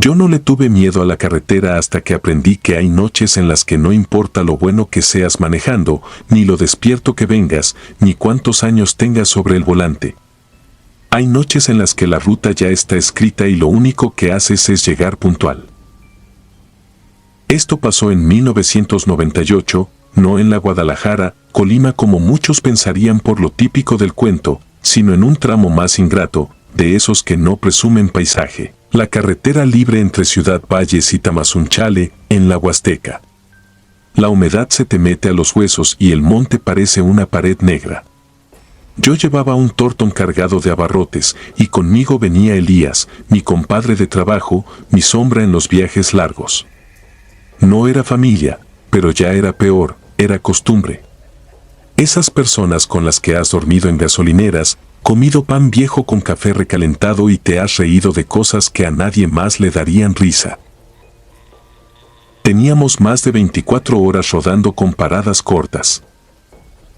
Yo no le tuve miedo a la carretera hasta que aprendí que hay noches en las que no importa lo bueno que seas manejando, ni lo despierto que vengas, ni cuántos años tengas sobre el volante. Hay noches en las que la ruta ya está escrita y lo único que haces es llegar puntual. Esto pasó en 1998, no en la Guadalajara, Colima como muchos pensarían por lo típico del cuento, sino en un tramo más ingrato, de esos que no presumen paisaje, la carretera libre entre Ciudad Valles y Tamazunchale, en la Huasteca. La humedad se te mete a los huesos y el monte parece una pared negra. Yo llevaba un tortón cargado de abarrotes y conmigo venía Elías, mi compadre de trabajo, mi sombra en los viajes largos. No era familia, pero ya era peor, era costumbre. Esas personas con las que has dormido en gasolineras, comido pan viejo con café recalentado y te has reído de cosas que a nadie más le darían risa. Teníamos más de 24 horas rodando con paradas cortas.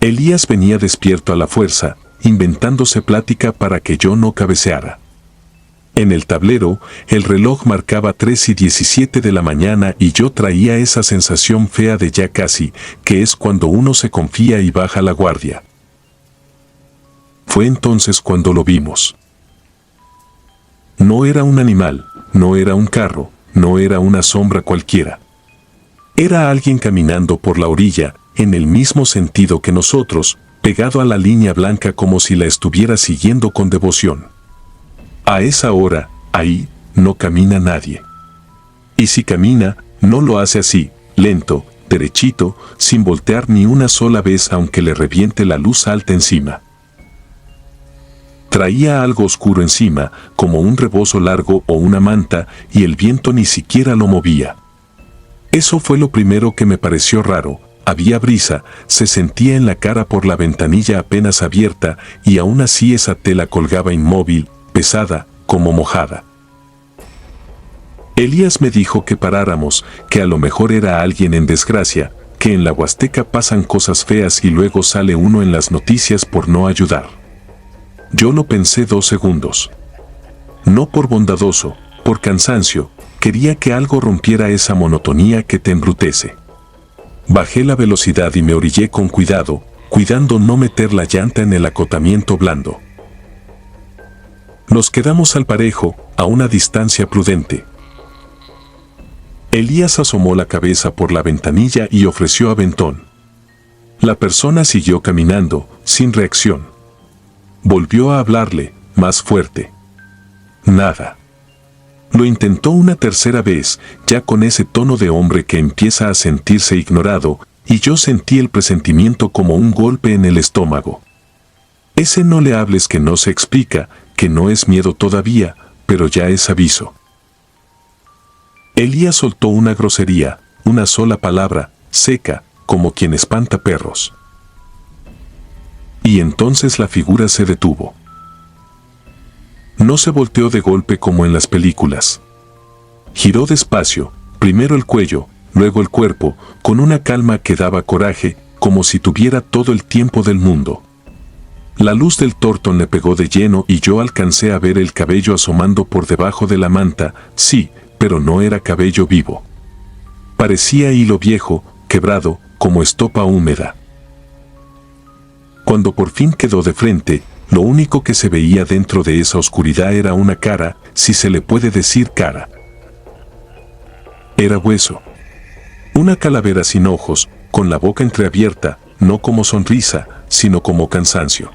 Elías venía despierto a la fuerza, inventándose plática para que yo no cabeceara. En el tablero, el reloj marcaba 3:17 de la mañana y yo traía esa sensación fea de ya casi, que es cuando uno se confía y baja la guardia. Fue entonces cuando lo vimos. No era un animal, no era un carro, no era una sombra cualquiera. Era alguien caminando por la orilla, en el mismo sentido que nosotros, pegado a la línea blanca como si la estuviera siguiendo con devoción. A esa hora, ahí, no camina nadie. Y si camina, no lo hace así, lento, derechito, sin voltear ni una sola vez aunque le reviente la luz alta encima. Traía algo oscuro encima, como un rebozo largo o una manta, y el viento ni siquiera lo movía. Eso fue lo primero que me pareció raro. Había brisa, se sentía en la cara por la ventanilla apenas abierta, y aún así esa tela colgaba inmóvil, pesada, como mojada. Elías me dijo que paráramos, que a lo mejor era alguien en desgracia, que en la Huasteca pasan cosas feas y luego sale uno en las noticias por no ayudar. Yo lo pensé 2 segundos. No por bondadoso, por cansancio, quería que algo rompiera esa monotonía que te embrutece. Bajé la velocidad y me orillé con cuidado, cuidando no meter la llanta en el acotamiento blando. Nos quedamos al parejo, a una distancia prudente. Elías asomó la cabeza por la ventanilla y ofreció aventón. La persona siguió caminando, sin reacción. Volvió a hablarle, más fuerte. Nada. Lo intentó una tercera vez, ya con ese tono de hombre que empieza a sentirse ignorado, y yo sentí el presentimiento como un golpe en el estómago. Ese no le hables que no se explica, que no es miedo todavía, pero ya es aviso. Elías soltó una grosería, una sola palabra, seca, como quien espanta perros. Y entonces la figura se detuvo. No se volteó de golpe como en las películas. Giró despacio, primero el cuello, luego el cuerpo, con una calma que daba coraje, como si tuviera todo el tiempo del mundo. La luz del tortón le pegó de lleno y yo alcancé a ver el cabello asomando por debajo de la manta, sí, pero no era cabello vivo. Parecía hilo viejo, quebrado, como estopa húmeda. Cuando por fin quedó de frente, lo único que se veía dentro de esa oscuridad era una cara, si se le puede decir cara. Era hueso. Una calavera sin ojos, con la boca entreabierta, no como sonrisa, sino como cansancio.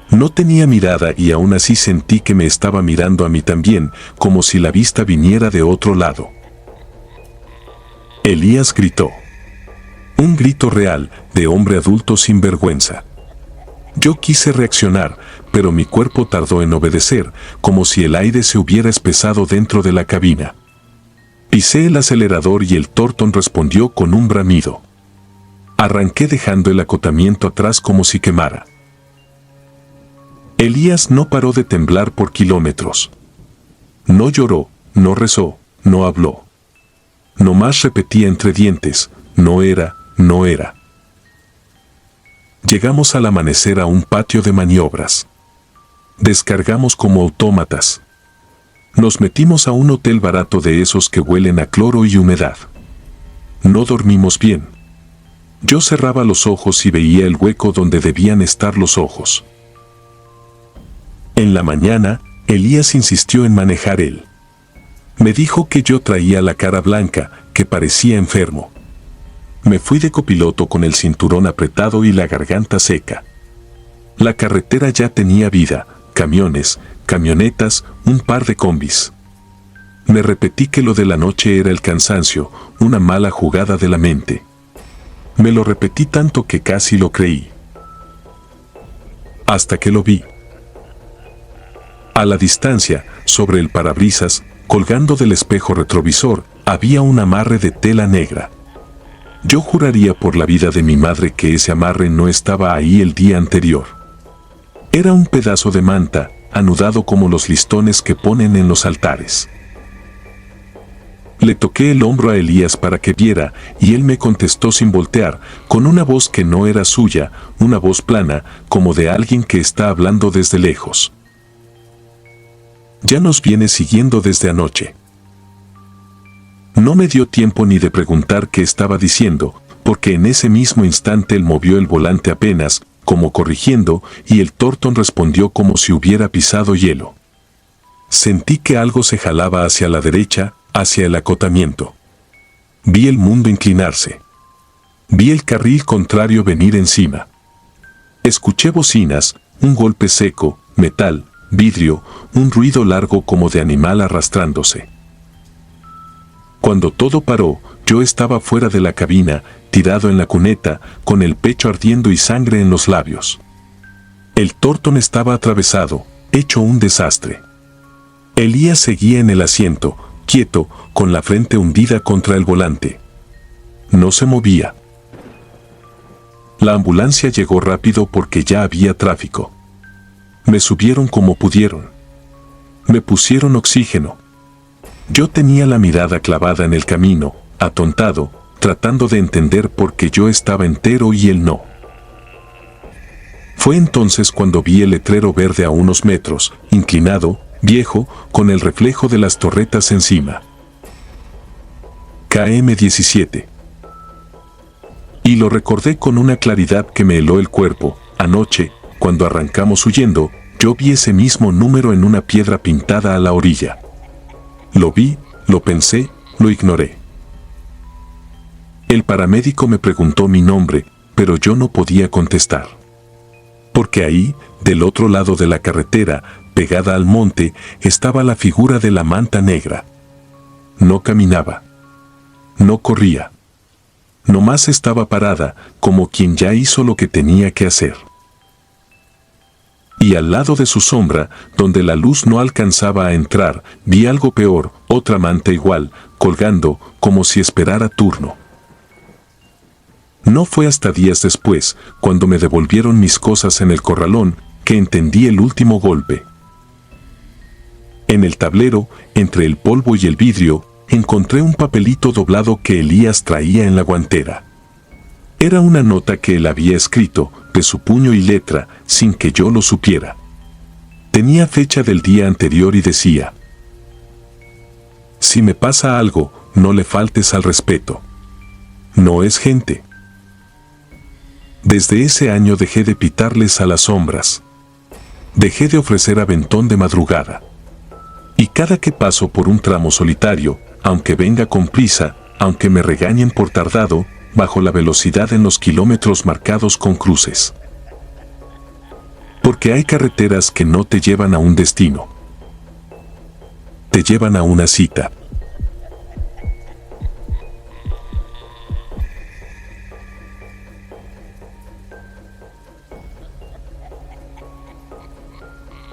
No tenía mirada y aún así sentí que me estaba mirando a mí también, como si la vista viniera de otro lado. Elías gritó. Un grito real, de hombre adulto sin vergüenza. Yo quise reaccionar, pero mi cuerpo tardó en obedecer, como si el aire se hubiera espesado dentro de la cabina. Pisé el acelerador y el tortón respondió con un bramido. Arranqué dejando el acotamiento atrás como si quemara. Elías no paró de temblar por kilómetros. No lloró, no rezó, no habló. Nomás repetía entre dientes, no era, no era. Llegamos al amanecer a un patio de maniobras. Descargamos como autómatas. Nos metimos a un hotel barato de esos que huelen a cloro y humedad. No dormimos bien. Yo cerraba los ojos y veía el hueco donde debían estar los ojos. En la mañana, Elías insistió en manejar él. Me dijo que yo traía la cara blanca, que parecía enfermo. Me fui de copiloto con el cinturón apretado y la garganta seca. La carretera ya tenía vida, camiones, camionetas, un par de combis. Me repetí que lo de la noche era el cansancio, una mala jugada de la mente. Me lo repetí tanto que casi lo creí. Hasta que lo vi. A la distancia, sobre el parabrisas, colgando del espejo retrovisor, había un amarre de tela negra. Yo juraría por la vida de mi madre que ese amarre no estaba ahí el día anterior. Era un pedazo de manta, anudado como los listones que ponen en los altares. Le toqué el hombro a Elías para que viera, y él me contestó sin voltear, con una voz que no era suya, una voz plana, como de alguien que está hablando desde lejos. Ya nos viene siguiendo desde anoche. No me dio tiempo ni de preguntar qué estaba diciendo, porque en ese mismo instante él movió el volante apenas, como corrigiendo, y el Thornton respondió como si hubiera pisado hielo. Sentí que algo se jalaba hacia la derecha, hacia el acotamiento. Vi el mundo inclinarse. Vi el carril contrario venir encima. Escuché bocinas, un golpe seco, metal, vidrio, un ruido largo como de animal arrastrándose. Cuando todo paró, yo estaba fuera de la cabina, tirado en la cuneta, con el pecho ardiendo y sangre en los labios. El Thornton estaba atravesado, hecho un desastre. Elías seguía en el asiento, quieto, con la frente hundida contra el volante. No se movía. La ambulancia llegó rápido porque ya había tráfico. Me subieron como pudieron. Me pusieron oxígeno. Yo tenía la mirada clavada en el camino, atontado, tratando de entender por qué yo estaba entero y él no. Fue entonces cuando vi el letrero verde a unos metros, inclinado, viejo, con el reflejo de las torretas encima. KM-17. Y lo recordé con una claridad que me heló el cuerpo. Anoche, cuando arrancamos huyendo, yo vi ese mismo número en una piedra pintada a la orilla. Lo vi, lo pensé, lo ignoré. El paramédico me preguntó mi nombre, pero yo no podía contestar. Porque ahí, del otro lado de la carretera, pegada al monte, estaba la figura de la manta negra. No caminaba. No corría. Nomás estaba parada, como quien ya hizo lo que tenía que hacer. Y al lado de su sombra, donde la luz no alcanzaba a entrar, vi algo peor, otra manta igual, colgando, como si esperara turno. No fue hasta días después, cuando me devolvieron mis cosas en el corralón, que entendí el último golpe. En el tablero, entre el polvo y el vidrio, encontré un papelito doblado que Elías traía en la guantera. Era una nota que él había escrito, de su puño y letra, sin que yo lo supiera. Tenía fecha del día anterior y decía: si me pasa algo, no le faltes al respeto. No es gente. Desde ese año dejé de pitarles a las sombras. Dejé de ofrecer aventón de madrugada. Y cada que paso por un tramo solitario, aunque venga con prisa, aunque me regañen por tardado, bajo la velocidad en los kilómetros marcados con cruces. Porque hay carreteras que no te llevan a un destino. Te llevan a una cita.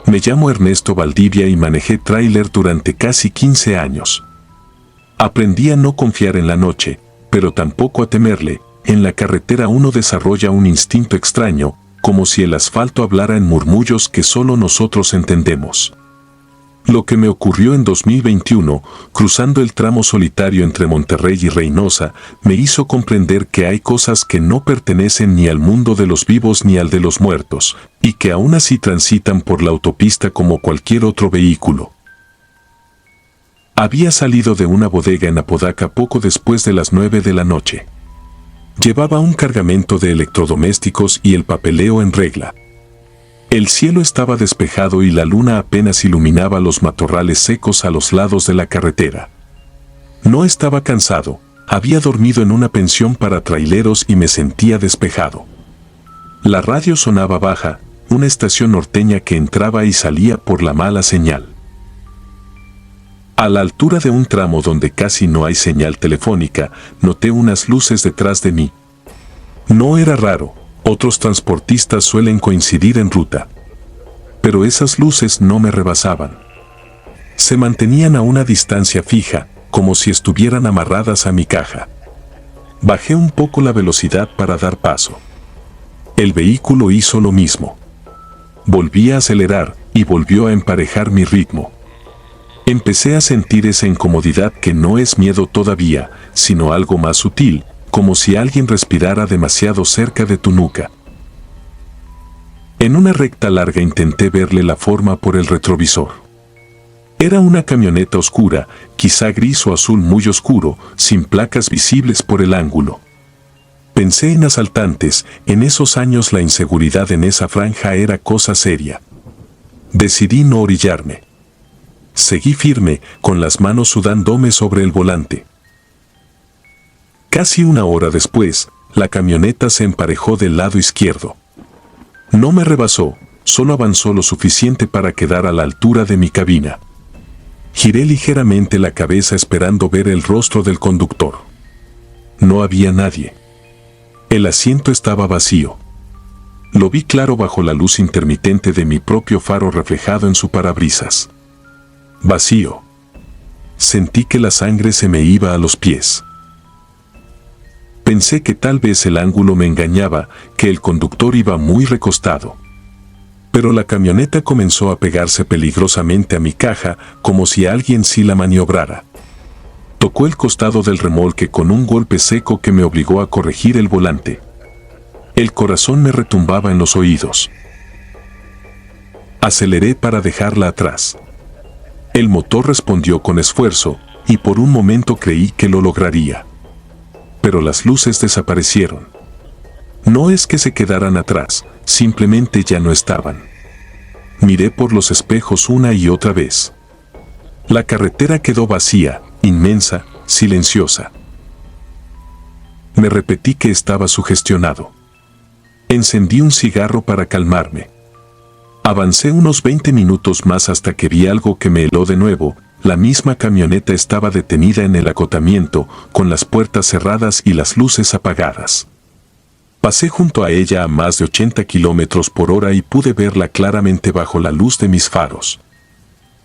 Me llamo Ernesto Valdivia y manejé tráiler durante casi 15 años. Aprendí a no confiar en la noche, pero tampoco a temerle. En la carretera uno desarrolla un instinto extraño, como si el asfalto hablara en murmullos que solo nosotros entendemos. Lo que me ocurrió en 2021, cruzando el tramo solitario entre Monterrey y Reynosa, me hizo comprender que hay cosas que no pertenecen ni al mundo de los vivos ni al de los muertos, y que aún así transitan por la autopista como cualquier otro vehículo. Había salido de una bodega en Apodaca poco después de las 9 de la noche. Llevaba un cargamento de electrodomésticos y el papeleo en regla. El cielo estaba despejado y la luna apenas iluminaba los matorrales secos a los lados de la carretera. No estaba cansado, había dormido en una pensión para traileros y me sentía despejado. La radio sonaba baja, una estación norteña que entraba y salía por la mala señal. A la altura de un tramo donde casi no hay señal telefónica, noté unas luces detrás de mí. No era raro, otros transportistas suelen coincidir en ruta. Pero esas luces no me rebasaban. Se mantenían a una distancia fija, como si estuvieran amarradas a mi caja. Bajé un poco la velocidad para dar paso. El vehículo hizo lo mismo. Volví a acelerar y volvió a emparejar mi ritmo. Empecé a sentir esa incomodidad que no es miedo todavía, sino algo más sutil, como si alguien respirara demasiado cerca de tu nuca. En una recta larga intenté verle la forma por el retrovisor. Era una camioneta oscura, quizá gris o azul muy oscuro, sin placas visibles por el ángulo. Pensé en asaltantes, en esos años la inseguridad en esa franja era cosa seria. Decidí no orillarme. Seguí firme, con las manos sudándome sobre el volante. Casi una hora después, la camioneta se emparejó del lado izquierdo. No me rebasó, solo avanzó lo suficiente para quedar a la altura de mi cabina. Giré ligeramente la cabeza esperando ver el rostro del conductor. No había nadie. El asiento estaba vacío. Lo vi claro bajo la luz intermitente de mi propio faro reflejado en su parabrisas. Vacío. Sentí que la sangre se me iba a los pies. Pensé que tal vez el ángulo me engañaba, que el conductor iba muy recostado. Pero la camioneta comenzó a pegarse peligrosamente a mi caja, como si alguien sí la maniobrara. Tocó el costado del remolque con un golpe seco que me obligó a corregir el volante. El corazón me retumbaba en los oídos. Aceleré para dejarla atrás. El motor respondió con esfuerzo, y por un momento creí que lo lograría. Pero las luces desaparecieron. No es que se quedaran atrás, simplemente ya no estaban. Miré por los espejos una y otra vez. La carretera quedó vacía, inmensa, silenciosa. Me repetí que estaba sugestionado. Encendí un cigarro para calmarme. Avancé unos 20 minutos más hasta que vi algo que me heló de nuevo. La misma camioneta estaba detenida en el acotamiento, con las puertas cerradas y las luces apagadas. Pasé junto a ella a más de 80 kilómetros por hora y pude verla claramente bajo la luz de mis faros.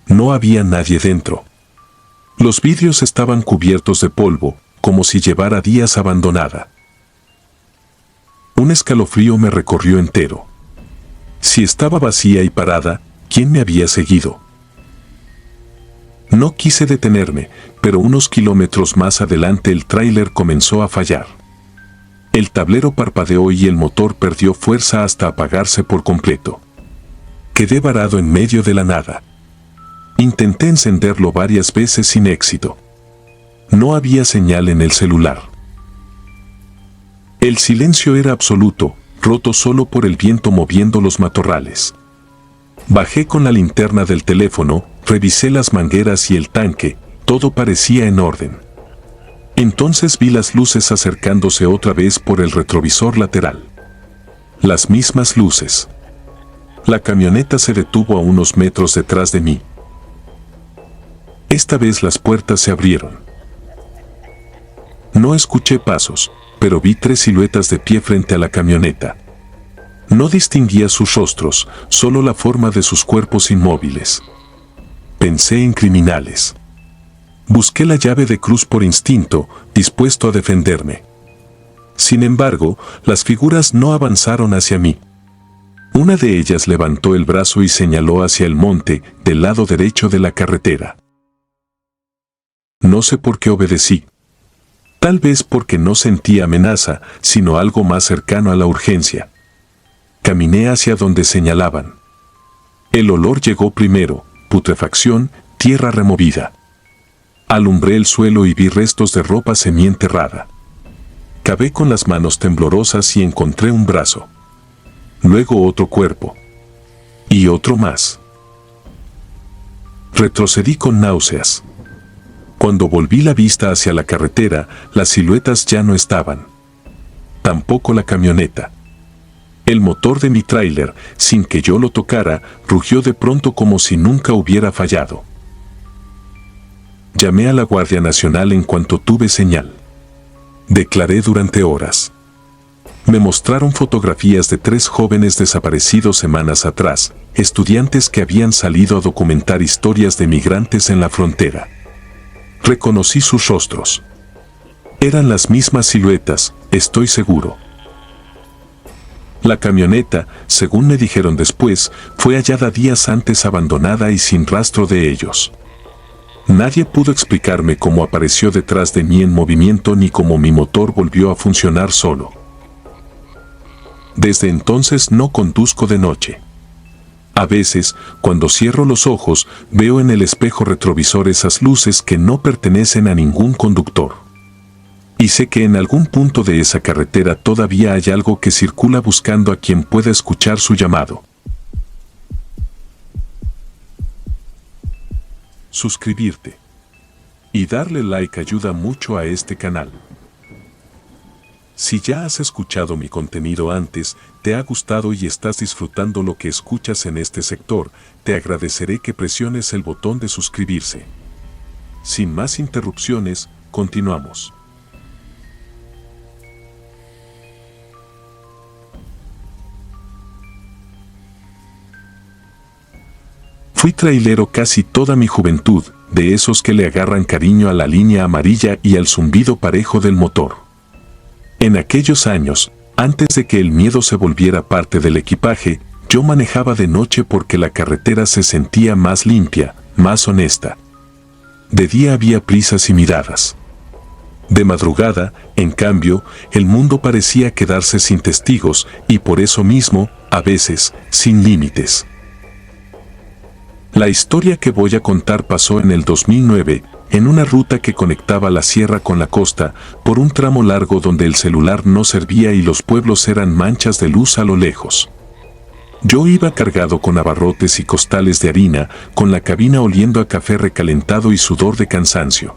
No había nadie dentro. Los vidrios estaban cubiertos de polvo, como si llevara días abandonada. Un escalofrío me recorrió entero. Si estaba vacía y parada, ¿quién me había seguido? No quise detenerme, pero unos kilómetros más adelante el tráiler comenzó a fallar. El tablero parpadeó y el motor perdió fuerza hasta apagarse por completo. Quedé varado en medio de la nada. Intenté encenderlo varias veces sin éxito. No había señal en el celular. El silencio era absoluto, roto solo por el viento moviendo los matorrales. Bajé con la linterna del teléfono, revisé las mangueras y el tanque, todo parecía en orden. Entonces vi las luces acercándose otra vez por el retrovisor lateral. Las mismas luces. La camioneta se detuvo a unos metros detrás de mí. Esta vez las puertas se abrieron. No escuché pasos, pero vi 3 siluetas de pie frente a la camioneta. No distinguía sus rostros, solo la forma de sus cuerpos inmóviles. Pensé en criminales. Busqué la llave de cruz por instinto, dispuesto a defenderme. Sin embargo, las figuras no avanzaron hacia mí. Una de ellas levantó el brazo y señaló hacia el monte, del lado derecho de la carretera. No sé por qué obedecí. Tal vez porque no sentía amenaza, sino algo más cercano a la urgencia. Caminé hacia donde señalaban. El olor llegó primero, putrefacción, tierra removida. Alumbré el suelo y vi restos de ropa semienterrada. Cavé con las manos temblorosas y encontré un brazo. Luego otro cuerpo. Y otro más. Retrocedí con náuseas. Cuando volví la vista hacia la carretera, las siluetas ya no estaban. Tampoco la camioneta. El motor de mi tráiler, sin que yo lo tocara, rugió de pronto como si nunca hubiera fallado. Llamé a la Guardia Nacional en cuanto tuve señal. Declaré durante horas. Me mostraron fotografías de 3 jóvenes desaparecidos semanas atrás, estudiantes que habían salido a documentar historias de migrantes en la frontera. Reconocí sus rostros. Eran las mismas siluetas, estoy seguro. La camioneta, según me dijeron después, fue hallada días antes abandonada y sin rastro de ellos. Nadie pudo explicarme cómo apareció detrás de mí en movimiento ni cómo mi motor volvió a funcionar solo. Desde entonces no conduzco de noche. A veces, cuando cierro los ojos, veo en el espejo retrovisor esas luces que no pertenecen a ningún conductor. Y sé que en algún punto de esa carretera todavía hay algo que circula buscando a quien pueda escuchar su llamado. Suscribirte y darle like ayuda mucho a este canal. Si ya has escuchado mi contenido antes, te ha gustado y estás disfrutando lo que escuchas en este sector, te agradeceré que presiones el botón de suscribirse. Sin más interrupciones, continuamos. Fui trailero casi toda mi juventud, de esos que le agarran cariño a la línea amarilla y al zumbido parejo del motor. En aquellos años, antes de que el miedo se volviera parte del equipaje, yo manejaba de noche porque la carretera se sentía más limpia, más honesta. De día había prisas y miradas. De madrugada, en cambio, el mundo parecía quedarse sin testigos y por eso mismo, a veces, sin límites. La historia que voy a contar pasó en el 2009, en una ruta que conectaba la sierra con la costa, por un tramo largo donde el celular no servía y los pueblos eran manchas de luz a lo lejos. Yo iba cargado con abarrotes y costales de harina, con la cabina oliendo a café recalentado y sudor de cansancio.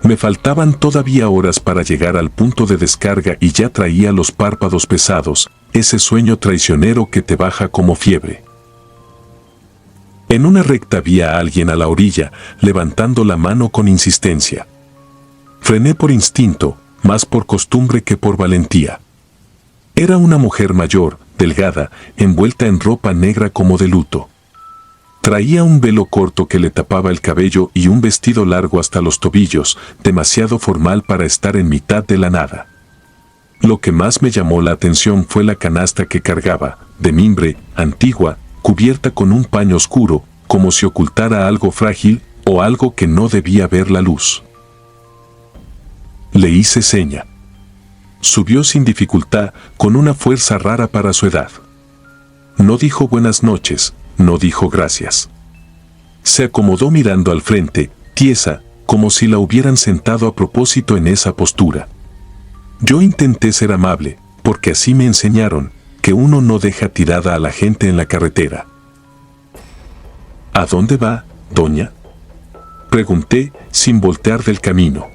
Me faltaban todavía horas para llegar al punto de descarga y ya traía los párpados pesados, ese sueño traicionero que te baja como fiebre. En una recta vi a alguien a la orilla, levantando la mano con insistencia. Frené por instinto, más por costumbre que por valentía. Era una mujer mayor, delgada, envuelta en ropa negra como de luto. Traía un velo corto que le tapaba el cabello y un vestido largo hasta los tobillos, demasiado formal para estar en mitad de la nada. Lo que más me llamó la atención fue la canasta que cargaba, de mimbre, antigua, cubierta con un paño oscuro, como si ocultara algo frágil o algo que no debía ver la luz. Le hice seña. Subió sin dificultad, con una fuerza rara para su edad. No dijo buenas noches, no dijo gracias. Se acomodó mirando al frente, tiesa, como si la hubieran sentado a propósito en esa postura. Yo intenté ser amable, porque así me enseñaron, que uno no deja tirada a la gente en la carretera. ¿A dónde va, doña?, pregunté, sin voltear del camino.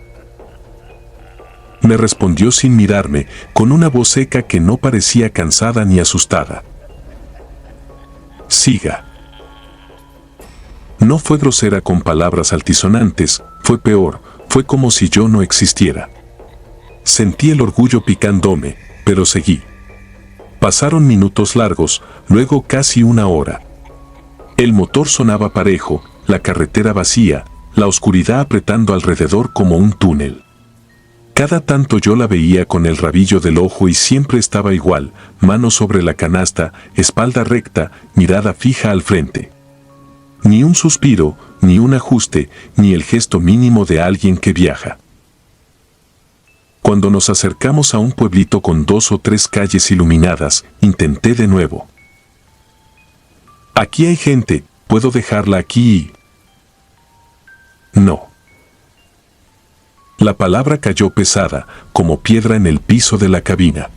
Me respondió sin mirarme, con una voz seca que no parecía cansada ni asustada. Siga. No fue grosera con palabras altisonantes, fue peor, fue como si yo no existiera. Sentí el orgullo picándome, pero seguí. Pasaron minutos largos, luego casi una hora. El motor sonaba parejo, la carretera vacía, la oscuridad apretando alrededor como un túnel. Cada tanto yo la veía con el rabillo del ojo y siempre estaba igual, mano sobre la canasta, espalda recta, mirada fija al frente. Ni un suspiro, ni un ajuste, ni el gesto mínimo de alguien que viaja. Cuando nos acercamos a un pueblito con 2 o 3 calles iluminadas, intenté de nuevo. Aquí hay gente, ¿puedo dejarla aquí? No. La palabra cayó pesada, como piedra en el piso de la cabina.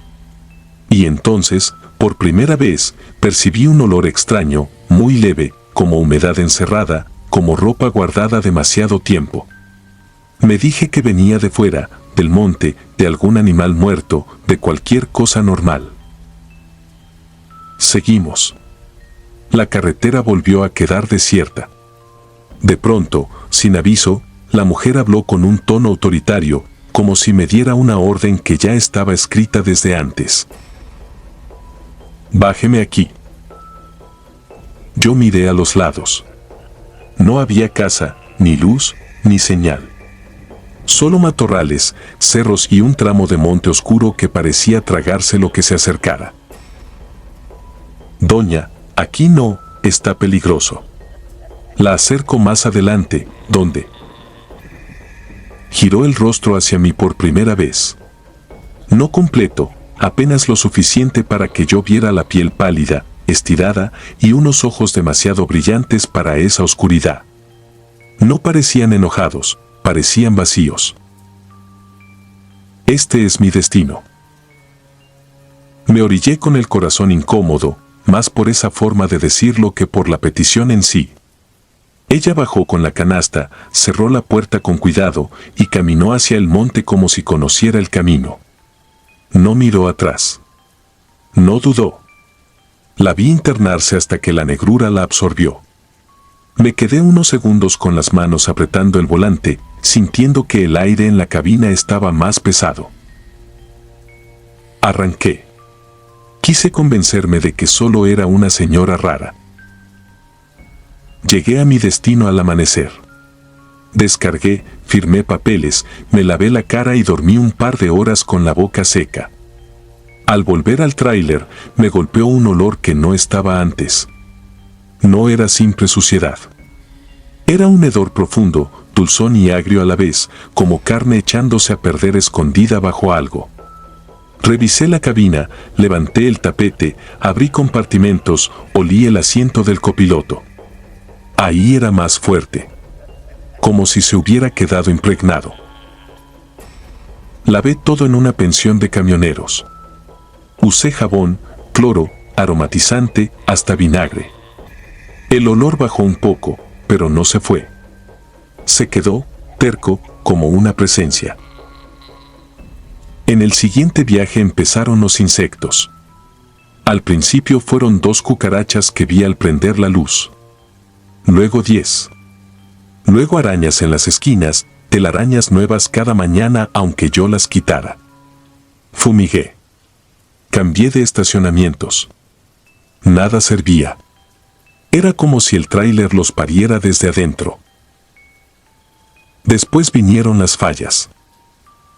Y entonces, por primera vez, percibí un olor extraño, muy leve, como humedad encerrada, como ropa guardada demasiado tiempo. Me dije que venía de fuera, del monte, de algún animal muerto, de cualquier cosa normal. Seguimos. La carretera volvió a quedar desierta. De pronto, sin aviso, la mujer habló con un tono autoritario, como si me diera una orden que ya estaba escrita desde antes. Bájeme aquí. Yo miré a los lados. No había casa, ni luz, ni señal. Solo matorrales, cerros y un tramo de monte oscuro que parecía tragarse lo que se acercara. Doña, aquí no, está peligroso. La acerco más adelante, ¿dónde? Giró el rostro hacia mí por primera vez. No completo, apenas lo suficiente para que yo viera la piel pálida, estirada y unos ojos demasiado brillantes para esa oscuridad. No parecían enojados, parecían vacíos. Este es mi destino. Me orillé con el corazón incómodo, más por esa forma de decirlo que por la petición en sí. Ella bajó con la canasta, cerró la puerta con cuidado y caminó hacia el monte como si conociera el camino. No miró atrás. No dudó. La vi internarse hasta que la negrura la absorbió. Me quedé unos segundos con las manos apretando el volante, sintiendo que el aire en la cabina estaba más pesado. Arranqué. Quise convencerme de que solo era una señora rara. Llegué a mi destino al amanecer. Descargué, firmé papeles, me lavé la cara y dormí un par de horas con la boca seca. Al volver al tráiler, me golpeó un olor que no estaba antes. No era simple suciedad. Era un hedor profundo, dulzón y agrio a la vez, como carne echándose a perder escondida bajo algo. Revisé la cabina, levanté el tapete, abrí compartimentos, olí el asiento del copiloto. Ahí era más fuerte. Como si se hubiera quedado impregnado. Lavé todo en una pensión de camioneros. Usé jabón, cloro, aromatizante, hasta vinagre. El olor bajó un poco, pero no se fue. Se quedó, terco, como una presencia. En el siguiente viaje empezaron los insectos. Al principio fueron 2 cucarachas que vi al prender la luz. Luego 10. Luego arañas en las esquinas, telarañas nuevas cada mañana aunque yo las quitara. Fumigué. Cambié de estacionamientos. Nada servía. Era como si el tráiler los pariera desde adentro. Después vinieron las fallas.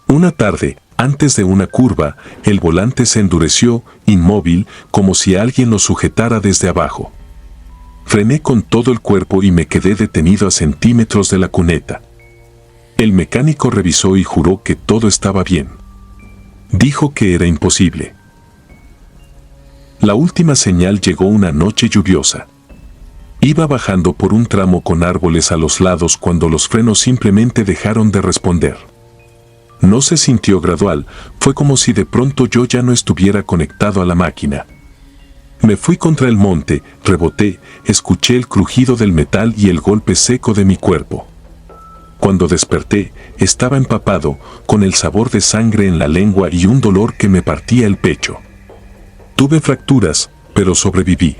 Una tarde, antes de una curva, el volante se endureció, inmóvil, como si alguien lo sujetara desde abajo. Frené con todo el cuerpo y me quedé detenido a centímetros de la cuneta. El mecánico revisó y juró que todo estaba bien. Dijo que era imposible. La última señal llegó una noche lluviosa. Iba bajando por un tramo con árboles a los lados cuando los frenos simplemente dejaron de responder. No se sintió gradual, fue como si de pronto yo ya no estuviera conectado a la máquina. Me fui contra el monte, reboté, escuché el crujido del metal y el golpe seco de mi cuerpo. Cuando desperté, estaba empapado, con el sabor de sangre en la lengua y un dolor que me partía el pecho. Tuve fracturas, pero sobreviví.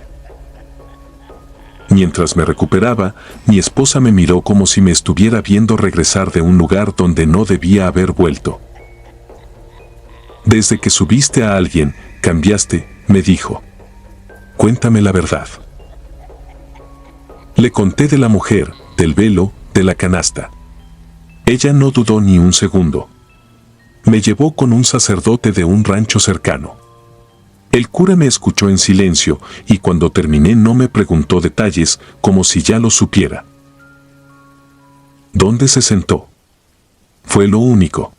Mientras me recuperaba, mi esposa me miró como si me estuviera viendo regresar de un lugar donde no debía haber vuelto. Desde que subiste a alguien, cambiaste, me dijo. Cuéntame la verdad. Le conté de la mujer, del velo, de la canasta. Ella no dudó ni un segundo. Me llevó con un sacerdote de un rancho cercano. El cura me escuchó en silencio y cuando terminé no me preguntó detalles como si ya lo supiera. ¿Dónde se sentó? Fue lo único.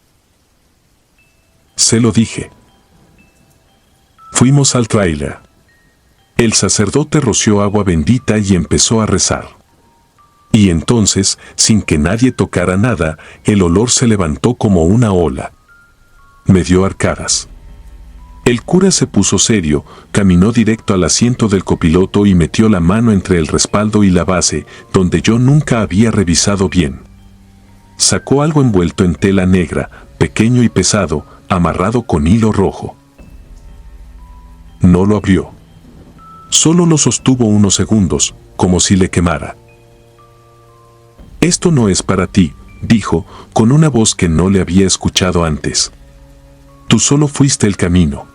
Se lo dije. Fuimos al tráiler. El sacerdote roció agua bendita y empezó a rezar. Y entonces, sin que nadie tocara nada, el olor se levantó como una ola. Me dio arcadas. El cura se puso serio, caminó directo al asiento del copiloto y metió la mano entre el respaldo y la base, donde yo nunca había revisado bien. Sacó algo envuelto en tela negra, pequeño y pesado, amarrado con hilo rojo. No lo abrió. Solo lo sostuvo unos segundos, como si le quemara. «Esto no es para ti», dijo, con una voz que no le había escuchado antes. «Tú solo fuiste el camino».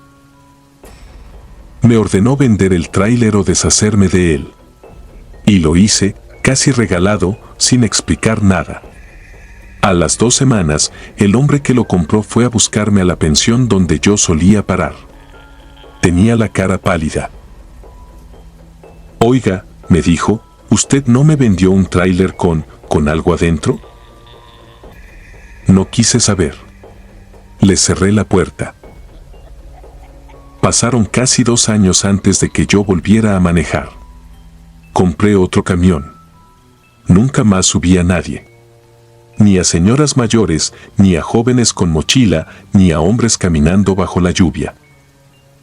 Me ordenó vender el tráiler o deshacerme de él. Y lo hice, casi regalado, sin explicar nada. A las 2 semanas, el hombre que lo compró fue a buscarme a la pensión donde yo solía parar. Tenía la cara pálida. «Oiga», me dijo, «¿usted no me vendió un tráiler con algo adentro?» No quise saber. Le cerré la puerta. Pasaron casi 2 años antes de que yo volviera a manejar. Compré otro camión. Nunca más subí a nadie. Ni a señoras mayores, ni a jóvenes con mochila, ni a hombres caminando bajo la lluvia.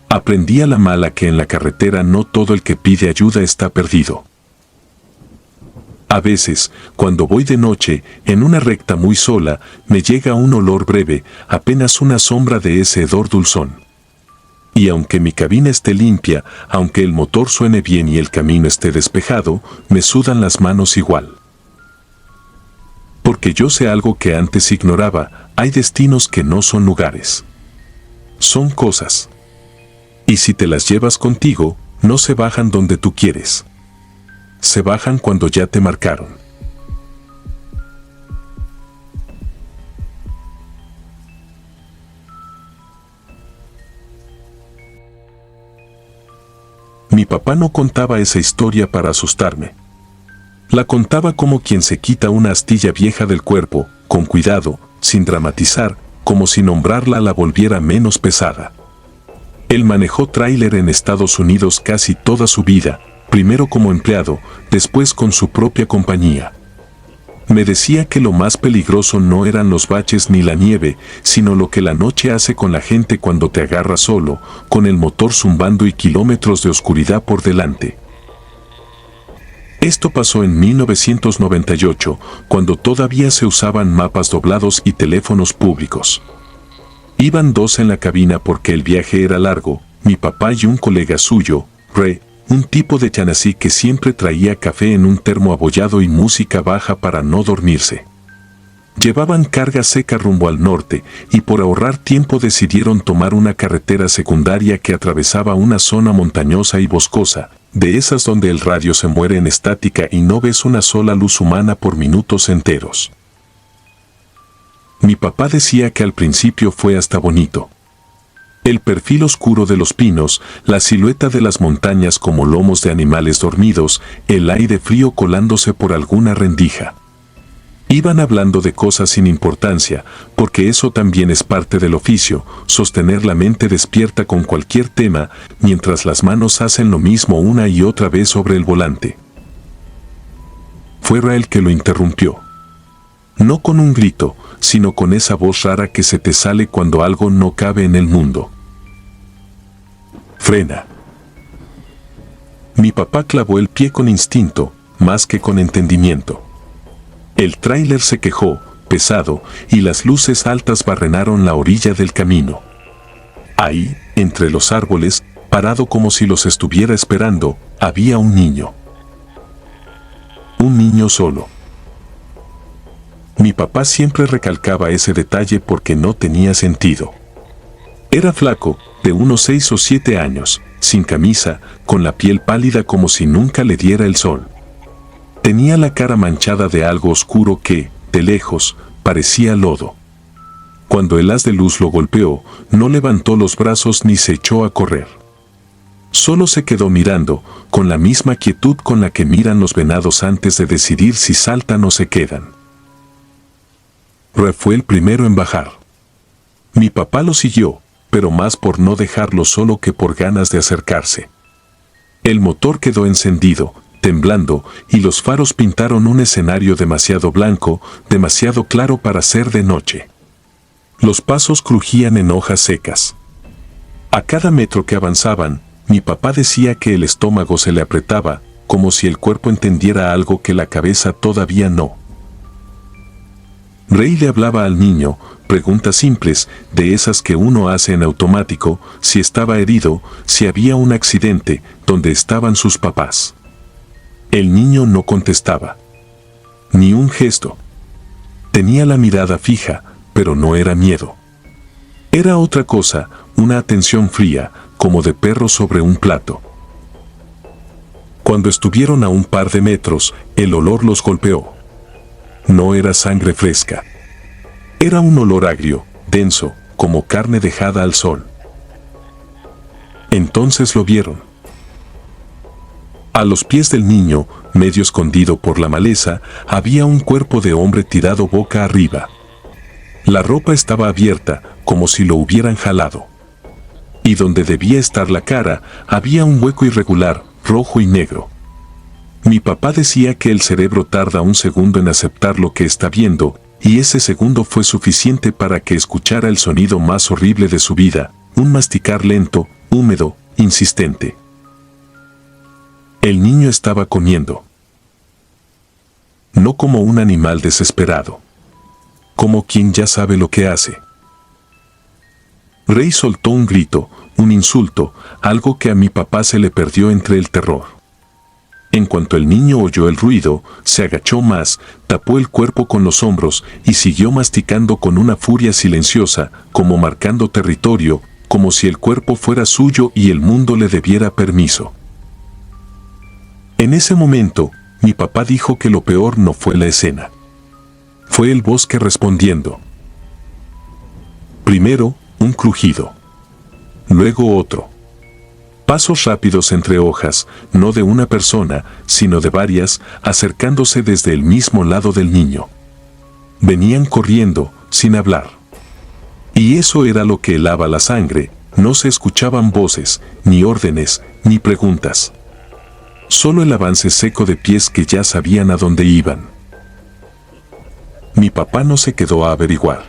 Aprendí a la mala que en la carretera no todo el que pide ayuda está perdido. A veces, cuando voy de noche, en una recta muy sola, me llega un olor breve, apenas una sombra de ese hedor dulzón. Y aunque mi cabina esté limpia, aunque el motor suene bien y el camino esté despejado, me sudan las manos igual. Porque yo sé algo que antes ignoraba, hay destinos que no son lugares. Son cosas. Y si te las llevas contigo, no se bajan donde tú quieres. Se bajan cuando ya te marcaron. Mi papá no contaba esa historia para asustarme. La contaba como quien se quita una astilla vieja del cuerpo, con cuidado, sin dramatizar, como si nombrarla la volviera menos pesada. Él manejó tráiler en Estados Unidos casi toda su vida, primero como empleado, después con su propia compañía. Me decía que lo más peligroso no eran los baches ni la nieve, sino lo que la noche hace con la gente cuando te agarra solo, con el motor zumbando y kilómetros de oscuridad por delante. Esto pasó en 1998, cuando todavía se usaban mapas doblados y teléfonos públicos. Iban 2 en la cabina porque el viaje era largo, mi papá y un colega suyo, Ray, un tipo de Tennessee que siempre traía café en un termo abollado y música baja para no dormirse. Llevaban carga seca rumbo al norte y por ahorrar tiempo decidieron tomar una carretera secundaria que atravesaba una zona montañosa y boscosa, de esas donde el radio se muere en estática y no ves una sola luz humana por minutos enteros. Mi papá decía que al principio fue hasta bonito. El perfil oscuro de los pinos, la silueta de las montañas como lomos de animales dormidos, el aire frío colándose por alguna rendija. Iban hablando de cosas sin importancia, porque eso también es parte del oficio, sostener la mente despierta con cualquier tema, mientras las manos hacen lo mismo una y otra vez sobre el volante. Fue Rael que lo interrumpió. No con un grito, sino con esa voz rara que se te sale cuando algo no cabe en el mundo. Frena. Mi papá clavó el pie con instinto, más que con entendimiento. El tráiler se quejó, pesado, y las luces altas barrenaron la orilla del camino. Ahí, entre los árboles, parado como si los estuviera esperando, había un niño. Un niño solo. Mi papá siempre recalcaba ese detalle porque no tenía sentido. Era flaco, de unos 6 o 7 años, sin camisa, con la piel pálida como si nunca le diera el sol. Tenía la cara manchada de algo oscuro que, de lejos, parecía lodo. Cuando el haz de luz lo golpeó, no levantó los brazos ni se echó a correr. Solo se quedó mirando, con la misma quietud con la que miran los venados antes de decidir si saltan o se quedan. Roy fue el primero en bajar. Mi papá lo siguió, pero más por no dejarlo solo que por ganas de acercarse. El motor quedó encendido, temblando, y los faros pintaron un escenario demasiado blanco, demasiado claro para ser de noche. Los pasos crujían en hojas secas. A cada metro que avanzaban, mi papá decía que el estómago se le apretaba, como si el cuerpo entendiera algo que la cabeza todavía no. Rey le hablaba al niño, preguntas simples, de esas que uno hace en automático, si estaba herido, si había un accidente, dónde estaban sus papás. El niño no contestaba. Ni un gesto. Tenía la mirada fija, pero no era miedo. Era otra cosa, una atención fría, como de perro sobre un plato. Cuando estuvieron a un par de metros, el olor los golpeó. No era sangre fresca. Era un olor agrio, denso, como carne dejada al sol. Entonces lo vieron. A los pies del niño, medio escondido por la maleza, había un cuerpo de hombre tirado boca arriba. La ropa estaba abierta, como si lo hubieran jalado. Y donde debía estar la cara, había un hueco irregular, rojo y negro. Mi papá decía que el cerebro tarda un segundo en aceptar lo que está viendo, y ese segundo fue suficiente para que escuchara el sonido más horrible de su vida, un masticar lento, húmedo, insistente. El niño estaba comiendo. No como un animal desesperado. Como quien ya sabe lo que hace. Rey soltó un grito, un insulto, algo que a mi papá se le perdió entre el terror. En cuanto el niño oyó el ruido, se agachó más, tapó el cuerpo con los hombros y siguió masticando con una furia silenciosa, como marcando territorio, como si el cuerpo fuera suyo y el mundo le debiera permiso. En ese momento, mi papá dijo que lo peor no fue la escena. Fue el bosque respondiendo. Primero, un crujido. Luego otro. Pasos rápidos entre hojas, no de una persona, sino de varias, acercándose desde el mismo lado del niño. Venían corriendo, sin hablar. Y eso era lo que helaba la sangre, no se escuchaban voces, ni órdenes, ni preguntas. Solo el avance seco de pies que ya sabían a dónde iban. Mi papá no se quedó a averiguar.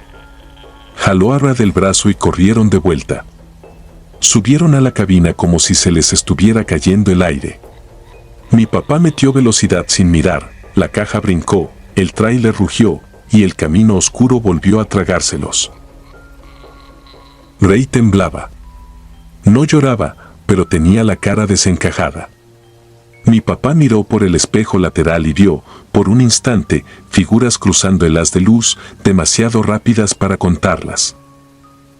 Jaló a Ra del brazo y corrieron de vuelta. Subieron a la cabina como si se les estuviera cayendo el aire. Mi papá metió velocidad sin mirar, la caja brincó, el tráiler rugió, y el camino oscuro volvió a tragárselos. Rey temblaba. No lloraba, pero tenía la cara desencajada. Mi papá miró por el espejo lateral y vio, por un instante, figuras cruzando el haz de luz, demasiado rápidas para contarlas.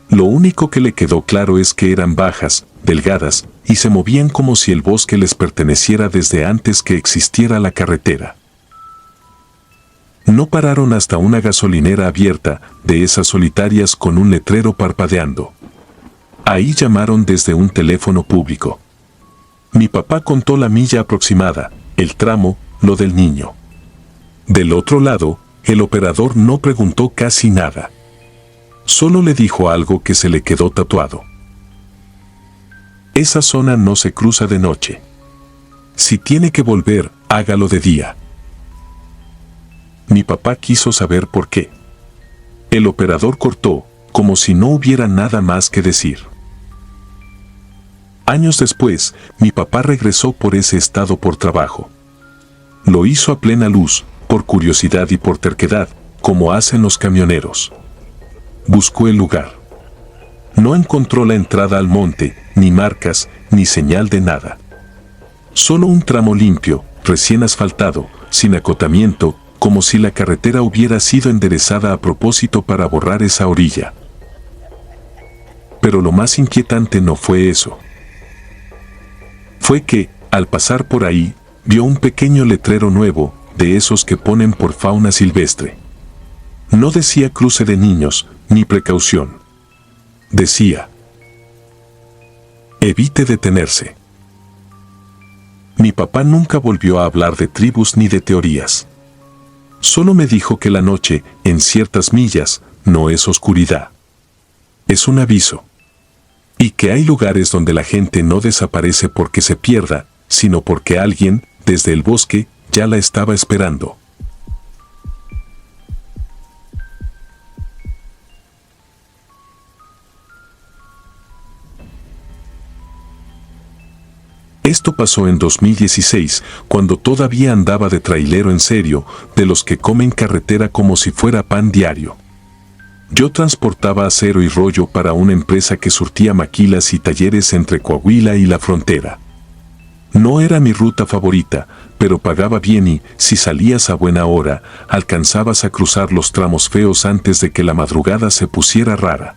Lo único que le quedó claro es que eran bajas, delgadas, y se movían como si el bosque les perteneciera desde antes que existiera la carretera. No pararon hasta una gasolinera abierta, de esas solitarias con un letrero parpadeando. Ahí llamaron desde un teléfono público. Mi papá contó la milla aproximada, el tramo, lo del niño. Del otro lado, el operador no preguntó casi nada. Solo le dijo algo que se le quedó tatuado. Esa zona no se cruza de noche. Si tiene que volver, hágalo de día. Mi papá quiso saber por qué. El operador cortó, como si no hubiera nada más que decir. Años después, mi papá regresó por ese estado por trabajo. Lo hizo a plena luz, por curiosidad y por terquedad, como hacen los camioneros. Buscó el lugar. No encontró la entrada al monte, ni marcas, ni señal de nada. Solo un tramo limpio, recién asfaltado, sin acotamiento, como si la carretera hubiera sido enderezada a propósito para borrar esa orilla. Pero lo más inquietante no fue eso. Fue que, al pasar por ahí, vio un pequeño letrero nuevo, de esos que ponen por fauna silvestre. No decía cruce de niños, ni precaución. Decía: evite detenerse. Mi papá nunca volvió a hablar de tribus ni de teorías. Solo me dijo que la noche, en ciertas millas, no es oscuridad. Es un aviso. Y que hay lugares donde la gente no desaparece porque se pierda, sino porque alguien, desde el bosque, ya la estaba esperando. Esto pasó en 2016, cuando todavía andaba de trailero en serio, de los que comen carretera como si fuera pan diario. Yo transportaba acero y rollo para una empresa que surtía maquilas y talleres entre Coahuila y la frontera. No era mi ruta favorita, pero pagaba bien y, si salías a buena hora, alcanzabas a cruzar los tramos feos antes de que la madrugada se pusiera rara.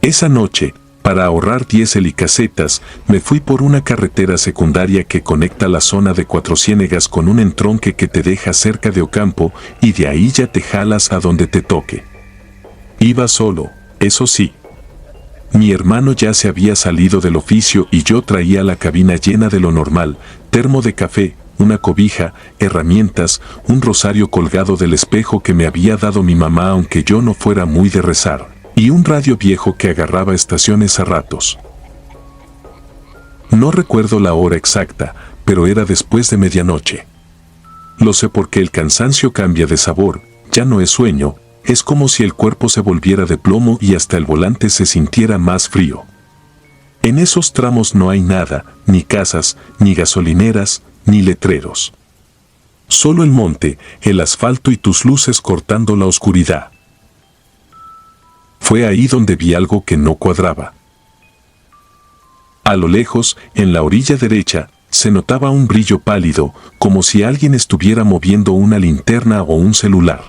Esa noche, para ahorrar diésel y casetas, me fui por una carretera secundaria que conecta la zona de Cuatro Ciénegas con un entronque que te deja cerca de Ocampo y de ahí ya te jalas a donde te toque. Iba solo, eso sí. Mi hermano ya se había salido del oficio y yo traía la cabina llena de lo normal, termo de café, una cobija, herramientas, un rosario colgado del espejo que me había dado mi mamá aunque yo no fuera muy de rezar, y un radio viejo que agarraba estaciones a ratos. No recuerdo la hora exacta, pero era después de medianoche. Lo sé porque el cansancio cambia de sabor, ya no es sueño, es como si el cuerpo se volviera de plomo y hasta el volante se sintiera más frío. En esos tramos no hay nada, ni casas, ni gasolineras, ni letreros. Solo el monte, el asfalto y tus luces cortando la oscuridad. Fue ahí donde vi algo que no cuadraba. A lo lejos, en la orilla derecha, se notaba un brillo pálido, como si alguien estuviera moviendo una linterna o un celular.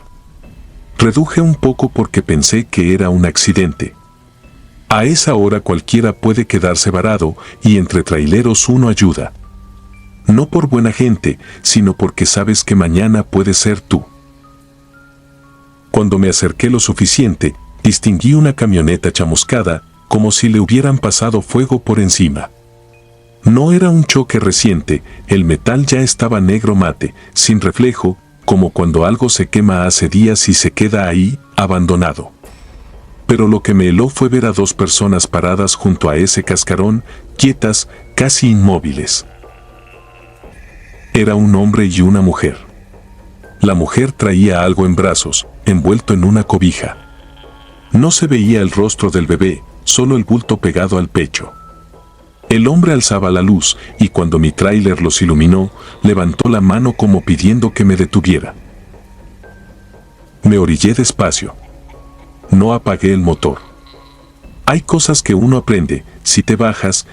Reduje un poco porque pensé que era un accidente. A esa hora cualquiera puede quedarse varado y entre traileros uno ayuda. No por buena gente, sino porque sabes que mañana puede ser tú. Cuando me acerqué lo suficiente, distinguí una camioneta chamuscada, como si le hubieran pasado fuego por encima. No era un choque reciente, el metal ya estaba negro mate, sin reflejo, como cuando algo se quema hace días y se queda ahí, abandonado. Pero lo que me heló fue ver a dos personas paradas junto a ese cascarón, quietas, casi inmóviles. Era un hombre y una mujer. La mujer traía algo en brazos, envuelto en una cobija. No se veía el rostro del bebé, solo el bulto pegado al pecho. El hombre alzaba la luz y cuando mi tráiler los iluminó, levantó la mano como pidiendo que me detuviera. Me orillé despacio. No apagué el motor. Hay cosas que uno aprende, si te bajas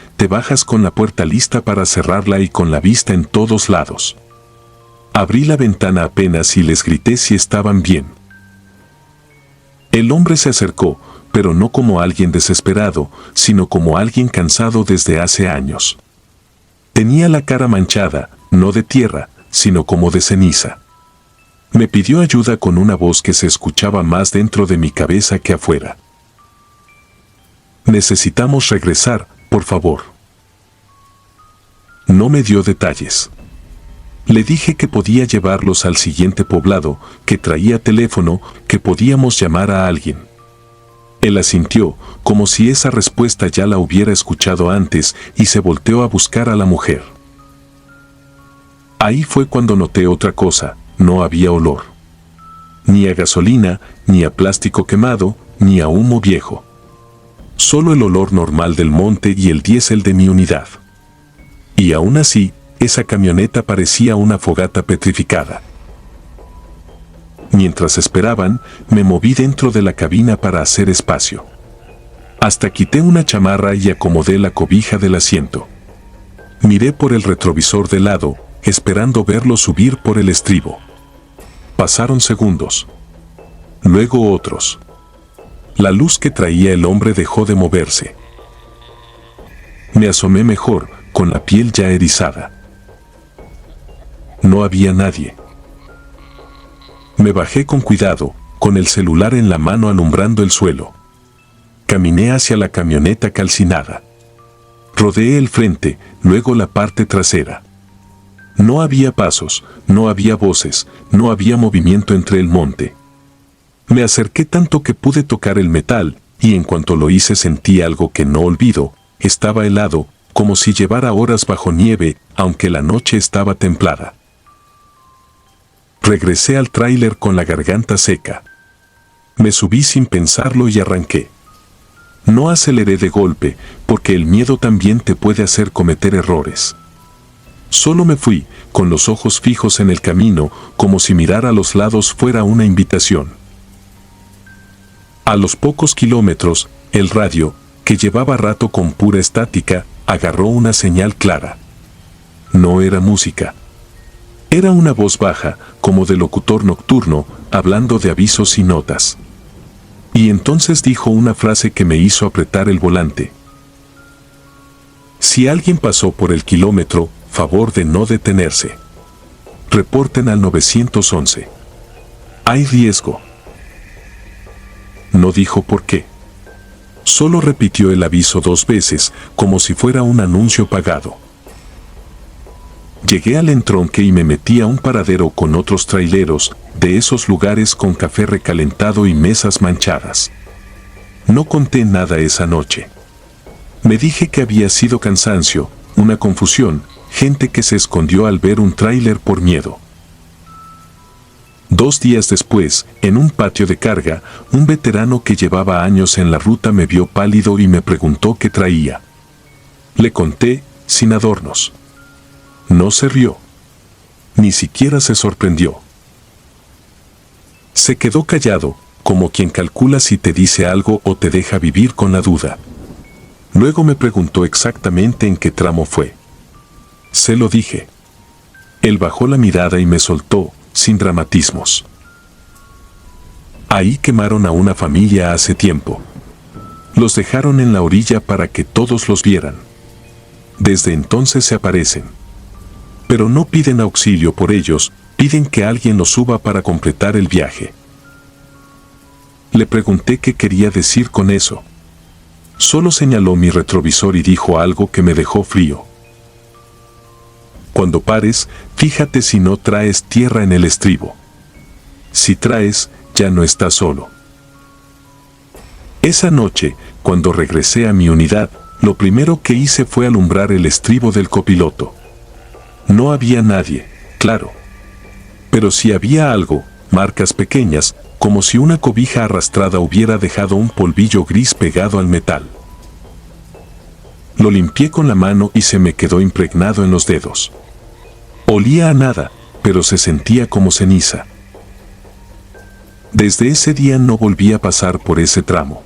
con la puerta lista para cerrarla y con la vista en todos lados. Abrí la ventana apenas y les grité si estaban bien. El hombre se acercó, pero no como alguien desesperado, sino como alguien cansado desde hace años. Tenía la cara manchada, no de tierra, sino como de ceniza. Me pidió ayuda con una voz que se escuchaba más dentro de mi cabeza que afuera. Necesitamos regresar, por favor. No me dio detalles. Le dije que podía llevarlos al siguiente poblado, que traía teléfono, que podíamos llamar a alguien. Él asintió, como si esa respuesta ya la hubiera escuchado antes, y se volteó a buscar a la mujer. Ahí fue cuando noté otra cosa, no había olor. Ni a gasolina, ni a plástico quemado, ni a humo viejo. Solo el olor normal del monte y el diésel de mi unidad. Y aún así, esa camioneta parecía una fogata petrificada. Mientras esperaban, me moví dentro de la cabina para hacer espacio. Hasta quité una chamarra y acomodé la cobija del asiento. Miré por el retrovisor de lado, esperando verlo subir por el estribo. Pasaron segundos. Luego otros. La luz que traía el hombre dejó de moverse. Me asomé mejor, con la piel ya erizada. No había nadie. Me bajé con cuidado, con el celular en la mano alumbrando el suelo. Caminé hacia la camioneta calcinada. Rodeé el frente, luego la parte trasera. No había pasos, no había voces, no había movimiento entre el monte. Me acerqué tanto que pude tocar el metal, y en cuanto lo hice sentí algo que no olvido, estaba helado, como si llevara horas bajo nieve, aunque la noche estaba templada. Regresé al tráiler con la garganta seca. Me subí sin pensarlo y arranqué. No aceleré de golpe, porque el miedo también te puede hacer cometer errores. Solo me fui, con los ojos fijos en el camino, como si mirar a los lados fuera una invitación. A los pocos kilómetros, el radio, que llevaba rato con pura estática, agarró una señal clara. No era música. Era una voz baja, como de locutor nocturno, hablando de avisos y notas. Y entonces dijo una frase que me hizo apretar el volante. Si alguien pasó por el kilómetro, favor de no detenerse. Reporten al 911. Hay riesgo. No dijo por qué. Solo repitió el aviso 2 veces, como si fuera un anuncio pagado. Llegué al entronque y me metí a un paradero con otros traileros, de esos lugares con café recalentado y mesas manchadas. No conté nada esa noche. Me dije que había sido cansancio, una confusión, gente que se escondió al ver un tráiler por miedo. 2 días después, en un patio de carga, un veterano que llevaba años en la ruta me vio pálido y me preguntó qué traía. Le conté, sin adornos. No se rió. Ni siquiera se sorprendió. Se quedó callado, como quien calcula si te dice algo o te deja vivir con la duda. Luego me preguntó exactamente en qué tramo fue. Se lo dije. Él bajó la mirada y me soltó, sin dramatismos. Ahí quemaron a una familia hace tiempo. Los dejaron en la orilla para que todos los vieran. Desde entonces se aparecen. Pero no piden auxilio por ellos, piden que alguien los suba para completar el viaje. Le pregunté qué quería decir con eso. Solo señaló mi retrovisor y dijo algo que me dejó frío. Cuando pares, fíjate si no traes tierra en el estribo. Si traes, ya no estás solo. Esa noche, cuando regresé a mi unidad, lo primero que hice fue alumbrar el estribo del copiloto. No había nadie, claro. Pero sí había algo, marcas pequeñas, como si una cobija arrastrada hubiera dejado un polvillo gris pegado al metal. Lo limpié con la mano y se me quedó impregnado en los dedos. Olía a nada, pero se sentía como ceniza. Desde ese día no volví a pasar por ese tramo.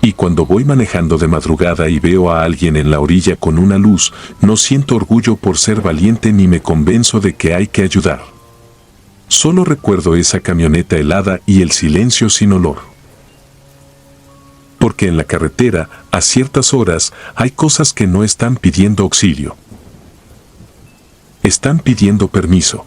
Y cuando voy manejando de madrugada y veo a alguien en la orilla con una luz, no siento orgullo por ser valiente ni me convenzo de que hay que ayudar. Solo recuerdo esa camioneta helada y el silencio sin olor. Porque en la carretera, a ciertas horas, hay cosas que no están pidiendo auxilio. Están pidiendo permiso.